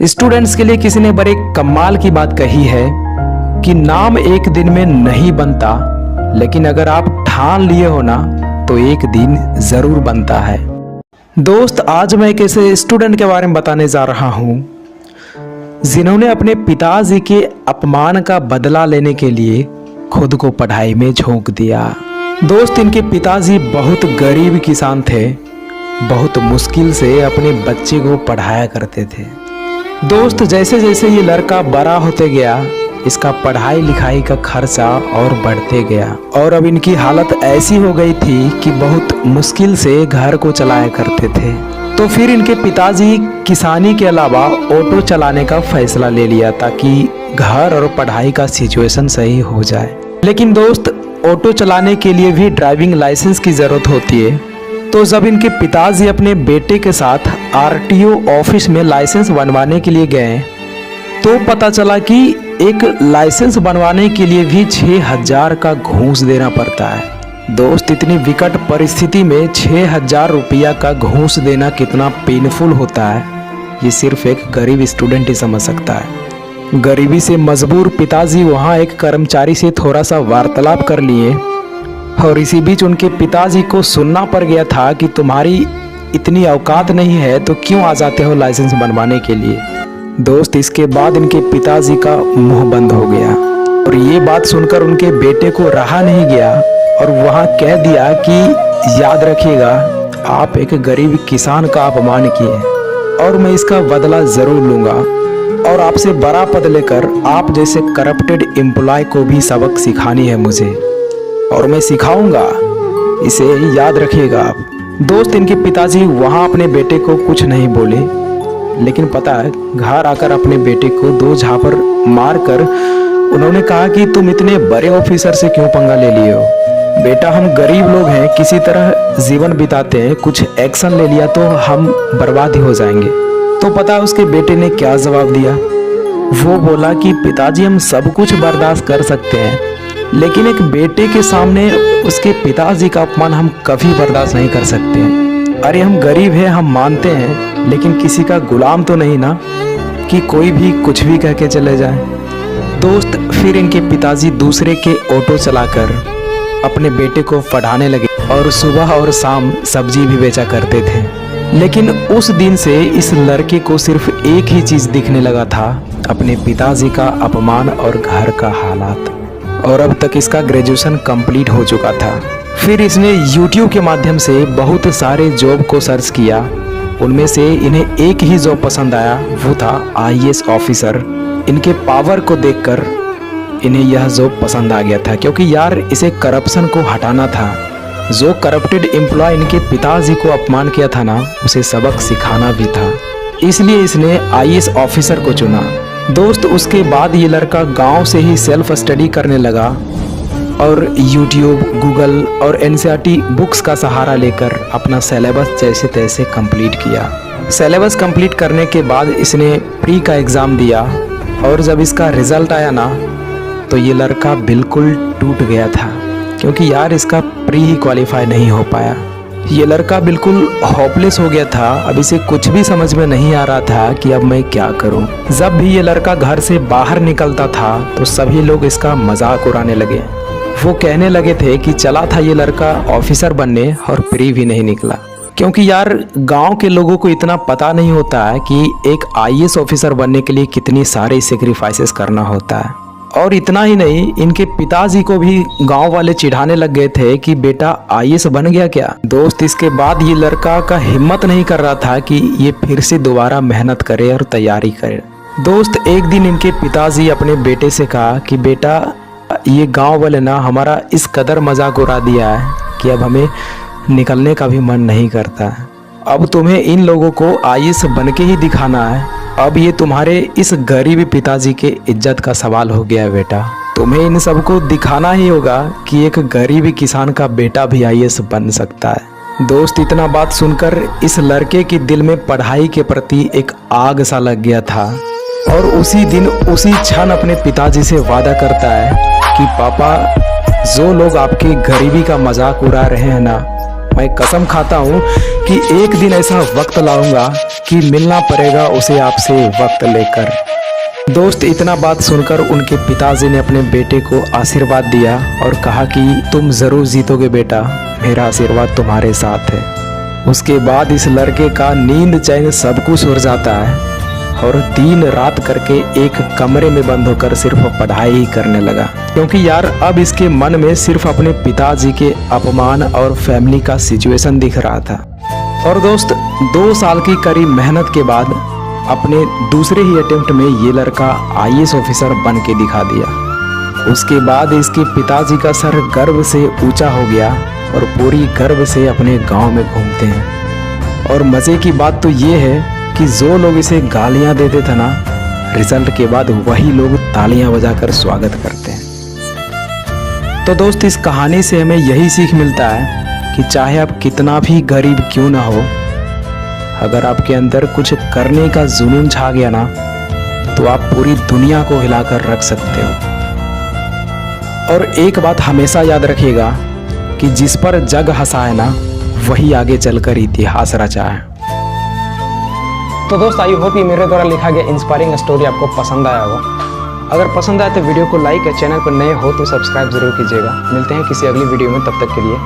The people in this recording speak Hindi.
स्टूडेंट्स के लिए किसी ने बड़े कमाल की बात कही है कि नाम एक दिन में नहीं बनता, लेकिन अगर आप ठान लिए हो ना तो एक दिन जरूर बनता है। दोस्त, आज मैं एक ऐसे स्टूडेंट के बारे में बताने जा रहा हूँ जिन्होंने अपने पिताजी के अपमान का बदला लेने के लिए खुद को पढ़ाई में झोंक दिया। दोस्त, इनके पिताजी बहुत गरीब किसान थे, बहुत मुश्किल से अपने बच्चे को पढ़ाया करते थे। दोस्त, जैसे जैसे ये लड़का बड़ा होते गया, इसका पढ़ाई लिखाई का खर्चा और बढ़ते गया और अब इनकी हालत ऐसी हो गई थी कि बहुत मुश्किल से घर को चलाया करते थे। तो फिर इनके पिताजी किसानी के अलावा ऑटो चलाने का फैसला ले लिया ताकि घर और पढ़ाई का सिचुएशन सही हो जाए। लेकिन दोस्त, ऑटो चलाने के लिए भी ड्राइविंग लाइसेंस की ज़रूरत होती है। तो जब इनके पिताजी अपने बेटे के साथ आरटीओ ऑफिस में लाइसेंस बनवाने के लिए गए तो पता चला कि एक लाइसेंस बनवाने के लिए भी 6,000 का घूस देना पड़ता है। दोस्त, इतनी विकट परिस्थिति में 6,000 रुपया का घूस देना कितना पेनफुल होता है, ये सिर्फ एक गरीब स्टूडेंट ही समझ सकता है। गरीबी से मजबूर पिताजी वहाँ एक कर्मचारी से थोड़ा सा वार्तालाप कर लिए और इसी बीच उनके पिताजी को सुनना पड़ गया था कि तुम्हारी इतनी औकात नहीं है तो क्यों आ जाते हो लाइसेंस बनवाने के लिए। दोस्त, इसके बाद इनके पिताजी का मुंह बंद हो गया और ये बात सुनकर उनके बेटे को रहा नहीं गया और वहाँ कह दिया कि याद रखिएगा, आप एक गरीब किसान का अपमान किए और मैं इसका बदला ज़रूर लूँगा और आपसे बड़ा पद लेकर आप जैसे करप्टेड एम्प्लॉय को भी सबक सिखानी है मुझे और मैं सिखाऊंगा, इसे याद रखिएगा आप। दोस्त, इनके पिताजी वहाँ अपने बेटे को कुछ नहीं बोले, लेकिन पता है घर आकर अपने बेटे को 2 झापड़ मारकर उन्होंने कहा कि तुम इतने बड़े ऑफिसर से क्यों पंगा ले लिए हो। बेटा, हम गरीब लोग हैं, किसी तरह जीवन बिताते हैं, कुछ एक्शन ले लिया तो हम बर्बाद ही हो जाएंगे। तो पता है उसके बेटे ने क्या जवाब दिया। वो बोला कि पिताजी, हम सब कुछ बर्दाश्त कर सकते हैं, लेकिन एक बेटे के सामने उसके पिताजी का अपमान हम कभी बर्दाश्त नहीं कर सकते। अरे हम गरीब हैं, हम मानते हैं, लेकिन किसी का गुलाम तो नहीं ना कि कोई भी कुछ भी कह के चले जाए। दोस्त, फिर इनके पिताजी दूसरे के ऑटो चलाकर अपने बेटे को पढ़ाने लगे और सुबह और शाम सब्जी भी बेचा करते थे। लेकिन उस दिन से इस लड़के को सिर्फ एक ही चीज़ दिखने लगा था, अपने पिताजी का अपमान और घर का हालात। और अब तक इसका ग्रेजुएशन कंप्लीट हो चुका था। फिर इसने YouTube के माध्यम से बहुत सारे जॉब को सर्च किया, उनमें से इन्हें एक ही जॉब पसंद आया, वो था IAS ऑफिसर। इनके पावर को देखकर इन्हें यह जॉब पसंद आ गया था, क्योंकि यार इसे करप्शन को हटाना था। जो करप्टेड एम्प्लॉय इनके पिताजी को अपमान किया था ना, उसे सबक सिखाना भी था, इसलिए इसने IAS ऑफिसर को चुना। दोस्त, उसके बाद ये लड़का गांव से ही सेल्फ स्टडी करने लगा और YouTube, गूगल और NCERT बुक्स का सहारा लेकर अपना सिलेबस जैसे तैसे कंप्लीट किया। सिलेबस कंप्लीट करने के बाद इसने प्री का एग्ज़ाम दिया और जब इसका रिज़ल्ट आया ना तो ये लड़का बिल्कुल टूट गया था, क्योंकि यार इसका प्री ही क्वालिफाई नहीं हो पाया। ये लड़का बिल्कुल होपलेस हो गया था। अब इसे कुछ भी समझ में नहीं आ रहा था कि अब मैं क्या करूं। जब भी ये लड़का घर से बाहर निकलता था तो सभी लोग इसका मजाक उड़ाने लगे। वो कहने लगे थे कि चला था ये लड़का ऑफिसर बनने और प्री भी नहीं निकला, क्योंकि यार गांव के लोगों को इतना पता नहीं होता है कि एक IAS ऑफिसर बनने के लिए कितनी सारे सेक्रीफाइसेस करना होता है। और इतना ही नहीं, इनके पिताजी को भी गांव वाले चिढ़ाने लग गए थे कि बेटा IAS बन गया क्या। दोस्त, इसके बाद ये लड़का का हिम्मत नहीं कर रहा था कि ये फिर से दोबारा मेहनत करे और तैयारी करे। दोस्त, एक दिन इनके पिताजी अपने बेटे से कहा कि बेटा, ये गांव वाले ना हमारा इस कदर मजाक उड़ा दिया है कि अब हमें निकलने का भी मन नहीं करता है। अब तुम्हें इन लोगों को IAS बन के ही दिखाना है। अब ये तुम्हारे इस गरीब पिताजी के इज्जत का सवाल हो गया है बेटा। तुम्हें इन सबको दिखाना ही होगा कि एक गरीब किसान का बेटा भी IAS बन सकता है। दोस्त, इतना बात सुनकर इस लड़के के दिल में पढ़ाई के प्रति एक आग सा लग गया था और उसी दिन उसी क्षण अपने पिताजी से वादा करता है कि पापा, जो लोग आपकी गरीबी का मजाक उड़ा रहे हैं ना, मैं कसम खाता हूँ कि एक दिन ऐसा वक्त लाऊंगा कि मिलना पड़ेगा उसे आपसे वक्त लेकर। दोस्त, इतना बात सुनकर उनके पिताजी ने अपने बेटे को आशीर्वाद दिया और कहा कि तुम जरूर जीतोगे बेटा, मेरा आशीर्वाद तुम्हारे साथ है। उसके बाद इस लड़के का नींद चैन सब कुछ उड़ जाता है और दिन रात करके एक कमरे में बंद होकर सिर्फ पढ़ाई ही करने लगा, क्योंकि यार अब इसके मन में सिर्फ अपने पिताजी के अपमान और फैमिली का सिचुएशन दिख रहा था। और दोस्त, 2 साल की कड़ी मेहनत के बाद अपने दूसरे ही अटेम्प्ट में ये लड़का IAS ऑफिसर बन के दिखा दिया। उसके बाद इसके पिताजी का सर गर्व से ऊंचा हो गया और पूरी गर्व से अपने गांव में घूमते हैं। और मज़े की बात तो ये है कि जो लोग इसे गालियां देते थे ना, रिजल्ट के बाद वही लोग तालियां बजाकर स्वागत करते हैं। तो दोस्त, इस कहानी से हमें यही सीख मिलता है कि चाहे आप कितना भी गरीब क्यों ना हो, अगर आपके अंदर कुछ करने का जुनून छा गया ना, तो आप पूरी दुनिया को हिलाकर रख सकते हो। और एक बात हमेशा याद रखिएगा कि जिस पर जग हंसा है ना, वही आगे चलकर इतिहास रचा है। तो दोस्त, आई होप ये मेरे द्वारा लिखा गया इंस्पायरिंग स्टोरी आपको पसंद आया होगा। अगर पसंद आए तो वीडियो को लाइक और चैनल पर नए हो तो सब्सक्राइब जरूर कीजिएगा। मिलते हैं किसी अगली वीडियो में, तब तक के लिए